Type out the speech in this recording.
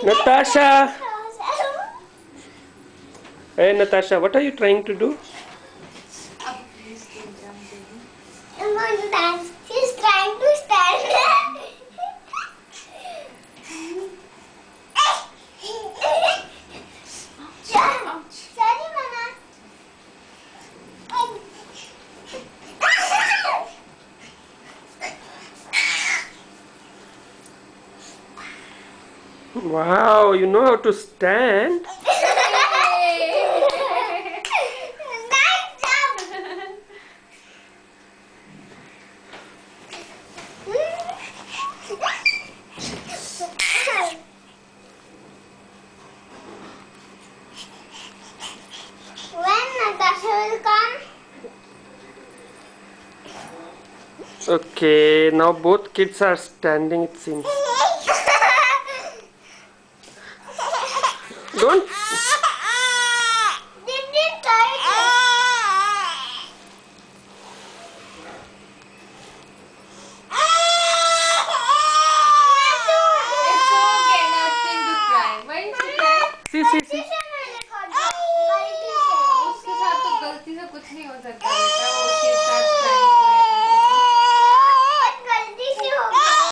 Natasha! Hey Natasha, what are you trying to do? She's trying to stand. Sorry, Mama. Wow, you know how to stand? Nice job. When Natasha will come? Okay, now both kids are standing, it seems. Don't. Did you try it? It's okay, nothing to cry. Why is she crying? See. उसके साथ तो गलती से कुछ नहीं हो सकता बेटा.